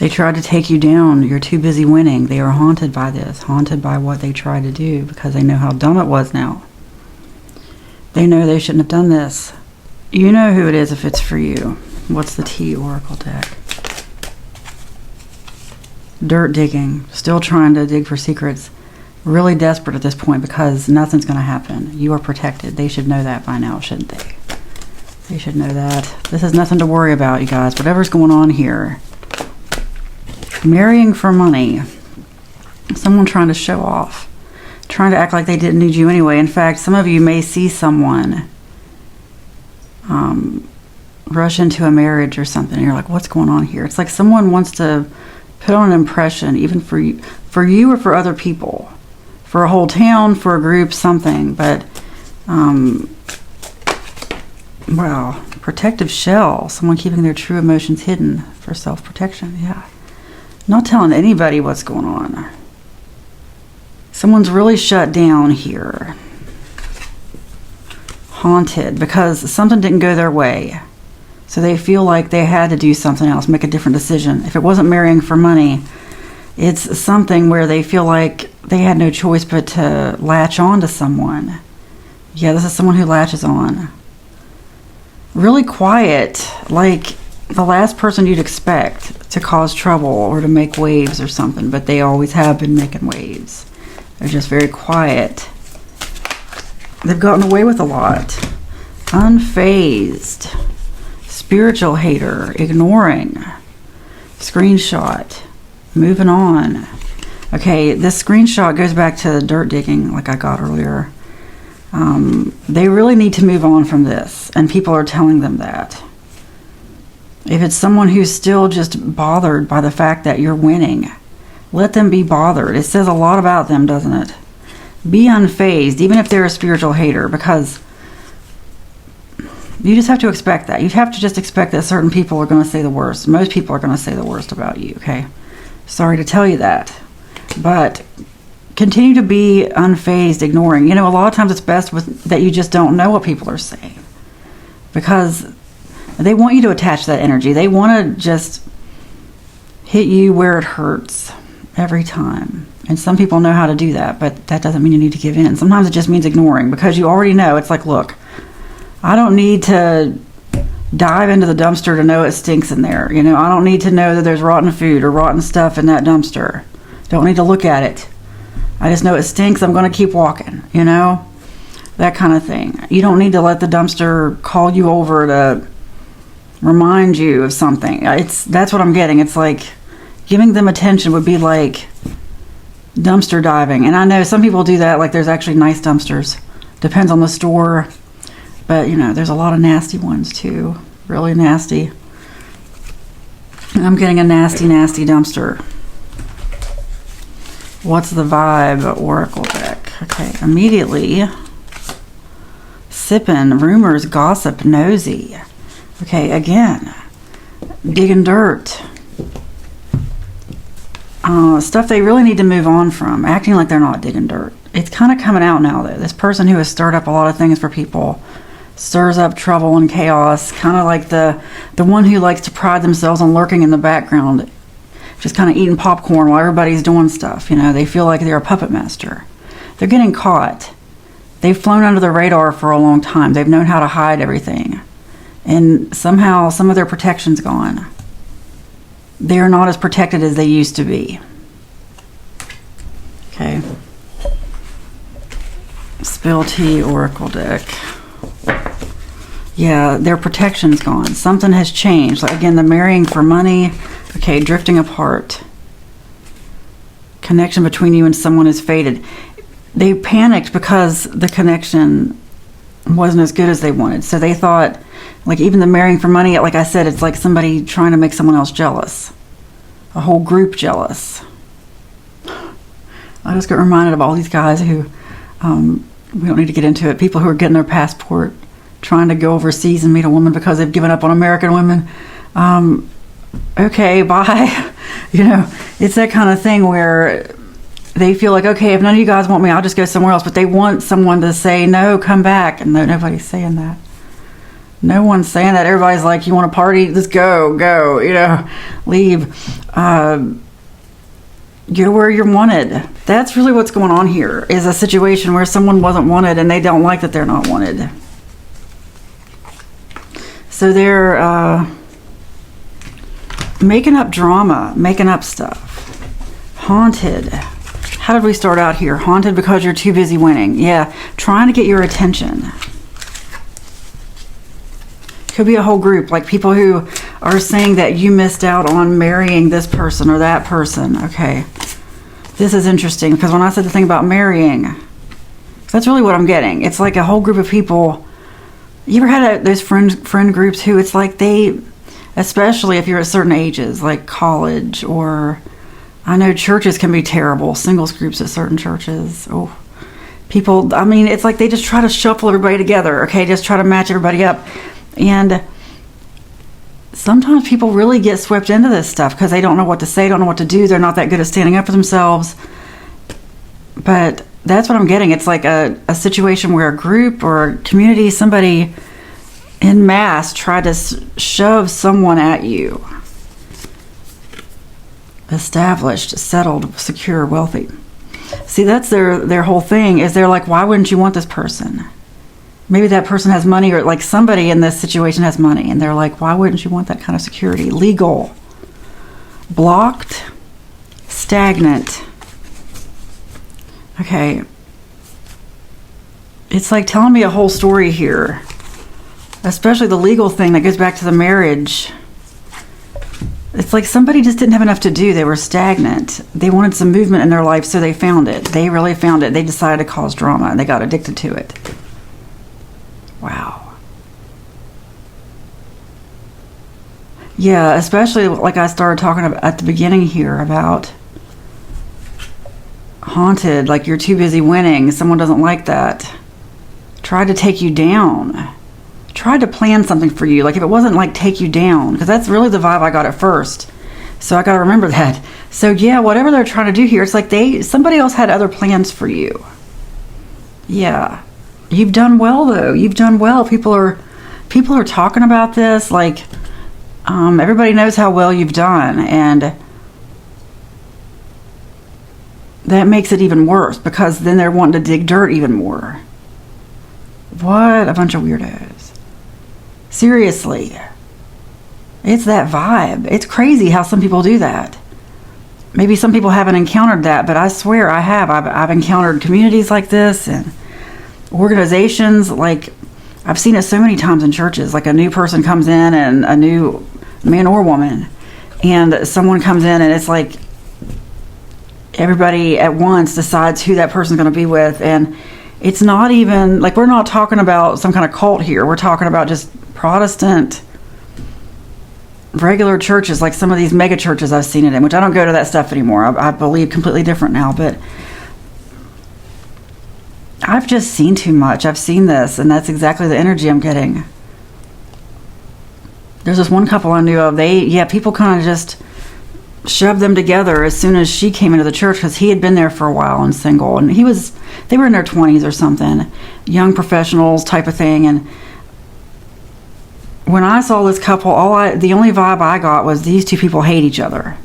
They tried to take you down. You're too busy winning. They are haunted by this, haunted by what they tried to do because they know how dumb it was now. They know they shouldn't have done this. You know who it is if it's for you. What's the T Oracle deck? Dirt digging. Still trying to dig for secrets. Really desperate at this point because nothing's going to happen. You are protected. They should know that by now, shouldn't they? They should know that. This is nothing to worry about, you guys. Whatever's going on here. Marrying for money. Someone trying to show off. Trying to act like they didn't need you anyway. In fact, some of you may see someone rush into a marriage or something. And you're like, what's going on here? It's like someone wants to put on an impression, even for you or for other people. For a whole town, for a group, something. But, well, protective shell. Someone keeping their true emotions hidden for self-protection. Yeah. Not telling anybody what's going on. Someone's really shut down here. Haunted because something didn't go their way. So they feel like they had to do something else, make a different decision. If it wasn't marrying for money, it's something where they feel like they had no choice but to latch on to someone. Yeah, this is someone who latches on. Really quiet, like the last person you'd expect to cause trouble or to make waves or something, but they always have been making waves. They're just very quiet. They've gotten away with a lot. Unfazed. Spiritual hater. Ignoring. Screenshot. Moving on. Okay, this screenshot goes back to dirt digging like I got earlier. They really need to move on from this, and people are telling them that. If it's someone who's still just bothered by the fact that you're winning, let them be bothered. It says a lot about them, doesn't it? Be unfazed, even if they're a spiritual hater, because you just have to expect that. You have to just expect that certain people are going to say the worst. Most people are going to say the worst about you, okay? Sorry to tell you that. But continue to be unfazed, ignoring. You know, a lot of times it's best that you just don't know what people are saying. Because they want you to attach that energy. They want to just hit you where it hurts every time. And some people know how to do that, but that doesn't mean you need to give in. Sometimes it just means ignoring because you already know. It's like, look, I don't need to dive into the dumpster to know it stinks in there. You know, I don't need to know that there's rotten food or rotten stuff in that dumpster. Don't need to look at it. I just know it stinks. I'm going to keep walking, you know, that kind of thing. You don't need to let the dumpster call you over to remind you of something. That's what I'm getting. It's like giving them attention would be like dumpster diving. And I know some people do that. Like there's actually nice dumpsters. Depends on the store. But, you know, there's a lot of nasty ones too. Really nasty. I'm getting a nasty, nasty dumpster. What's the vibe? Oracle deck. Okay, immediately. Sipping, rumors, gossip, nosy. Okay, again. Digging dirt. Stuff they really need to move on from. Acting like they're not digging dirt. It's kind of coming out now, though. This person who has stirred up a lot of things for people stirs up trouble and chaos. Kind of like the one who likes to pride themselves on lurking in the background. Just kind of eating popcorn while everybody's doing stuff. You know, they feel like they're a puppet master. They're getting caught. They've flown under the radar for a long time. They've known how to hide everything. And somehow some of their protection's gone. They're not as protected as they used to be. Okay. Spill tea, Oracle deck. Yeah, their protection's gone. Something has changed. Like, again, the marrying for money. Okay, drifting apart. Connection between you and someone is faded. They panicked because the connection wasn't as good as they wanted. So they thought, like even the marrying for money, like I said, it's like somebody trying to make someone else jealous. A whole group jealous. I just get reminded of all these guys who, we don't need to get into it, people who are getting their passport, trying to go overseas and meet a woman because they've given up on American women. Okay, bye. You know, it's that kind of thing where they feel like, okay, if none of you guys want me, I'll just go somewhere else. But they want someone to say, no, come back. And nobody's saying that. No one's saying that. Everybody's like, you want to party? Just go, leave. Go where you're wanted. That's really what's going on here, is a situation where someone wasn't wanted and they don't like that they're not wanted. So they're making up drama, making up stuff. Haunted. How did we start out here? Haunted because you're too busy winning. Yeah, trying to get your attention. Could be a whole group, like people who are saying that you missed out on marrying this person or that person. Okay, this is interesting, because when I said the thing about marrying, that's really what I'm getting. It's like a whole group of people. You ever had those friend groups who it's like they, especially if you're at certain ages, like college, or I know churches can be terrible, singles groups at certain churches. Oh, people, I mean, it's like they just try to shuffle everybody together, okay, just try to match everybody up. And sometimes people really get swept into this stuff because they don't know what to say, don't know what to do. They're not that good at standing up for themselves. But that's what I'm getting. It's like a situation where a group or a community, somebody en masse tried to shove someone at you. Established, settled, secure, wealthy. See, that's their whole thing, is they're like, why wouldn't you want this person? Maybe that person has money, or like somebody in this situation has money, and they're like, why wouldn't you want that kind of security? Legal. Blocked. Stagnant. Okay. It's like telling me a whole story here. Especially the legal thing that goes back to the marriage. It's like somebody just didn't have enough to do. They were stagnant. They wanted some movement in their life, so they found it. They really found it. They decided to cause drama, and they got addicted to it. Wow. Yeah, especially like I started talking about at the beginning here about haunted, like you're too busy winning. Someone doesn't like that. Tried to take you down. Tried to plan something for you. Like if it wasn't like take you down, because that's really the vibe I got at first. So I got to remember that. So yeah, whatever they're trying to do here, it's like somebody else had other plans for you. Yeah. You've done well, though. You've done well. People are talking about this. Like, everybody knows how well you've done, and that makes it even worse, because then they're wanting to dig dirt even more. What a bunch of weirdos. Seriously. It's that vibe. It's crazy how some people do that. Maybe some people haven't encountered that, but I swear I have. I've encountered communities like this, and organizations, like I've seen it so many times in churches. Like a new person comes in, and a new man or woman, and someone comes in, and it's like everybody at once decides who that person's going to be with. And it's not even like, we're not talking about some kind of cult here. We're talking about just Protestant regular churches, like some of these mega churches I've seen it in, which I don't go to that stuff anymore. I believe completely different now, but I've just seen too much. I've seen this, and that's exactly the energy I'm getting. There's this one couple I knew of. People kind of just shoved them together as soon as she came into the church, because he had been there for a while and single, and they were in their 20s or something, young professionals type of thing. And when I saw this couple, the only vibe I got was these two people hate each other.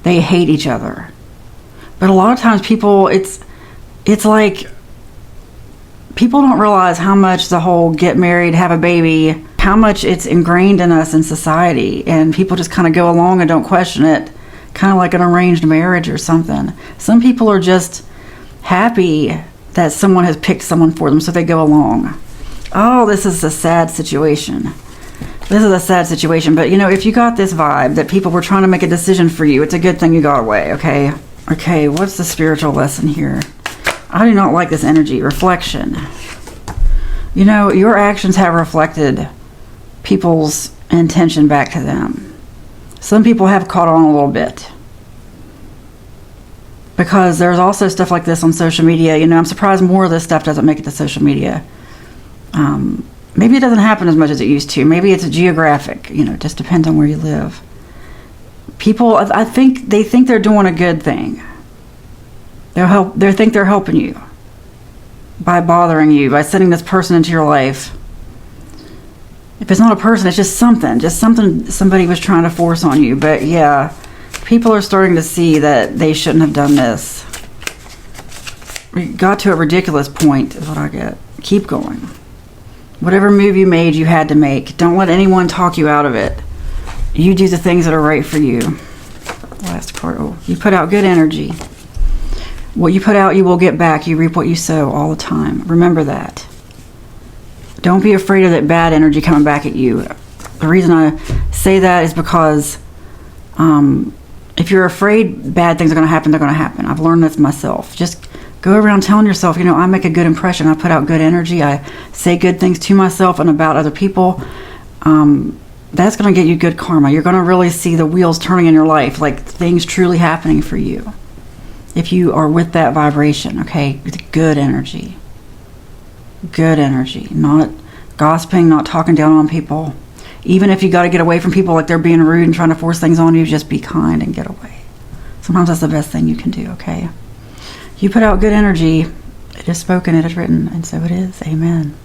They hate each other. But a lot of times people, it's like people don't realize how much the whole get married, have a baby, how much it's ingrained in us in society, and people just kind of go along and don't question it, kind of like an arranged marriage or something. Some people are just happy that someone has picked someone for them, so they go along. Oh, this is a sad situation. This is a sad situation, but if you got this vibe that people were trying to make a decision for you, it's a good thing you got away, okay? Okay, what's the spiritual lesson here? I do not like this energy. Reflection. Your actions have reflected people's intention back to them. Some people have caught on a little bit, because there's also stuff like this on social media. I'm surprised more of this stuff doesn't make it to social media. Maybe it doesn't happen as much as it used to. Maybe it's geographic. It just depends on where you live. People, I think they think they're doing a good thing. They think they're helping you by bothering you, by sending this person into your life. If it's not a person, it's just something somebody was trying to force on you. But yeah, people are starting to see that they shouldn't have done this. We got to a ridiculous point is what I get. Keep going. Whatever move you made, you had to make. Don't let anyone talk you out of it. You do the things that are right for you. Last card. Oh, you put out good energy. What you put out, you will get back. You reap what you sow all the time. Remember that. Don't be afraid of that bad energy coming back at you. The reason I say that is because if you're afraid bad things are going to happen, they're going to happen. I've learned this myself. Just go around telling yourself, I make a good impression. I put out good energy. I say good things to myself and about other people. That's going to get you good karma. You're going to really see the wheels turning in your life, like things truly happening for you. If you are with that vibration, okay? With good energy. Good energy. Not gossiping, not talking down on people. Even if you got to get away from people like they're being rude and trying to force things on you, just be kind and get away. Sometimes that's the best thing you can do, okay? You put out good energy. It is spoken, it is written, and so it is. Amen.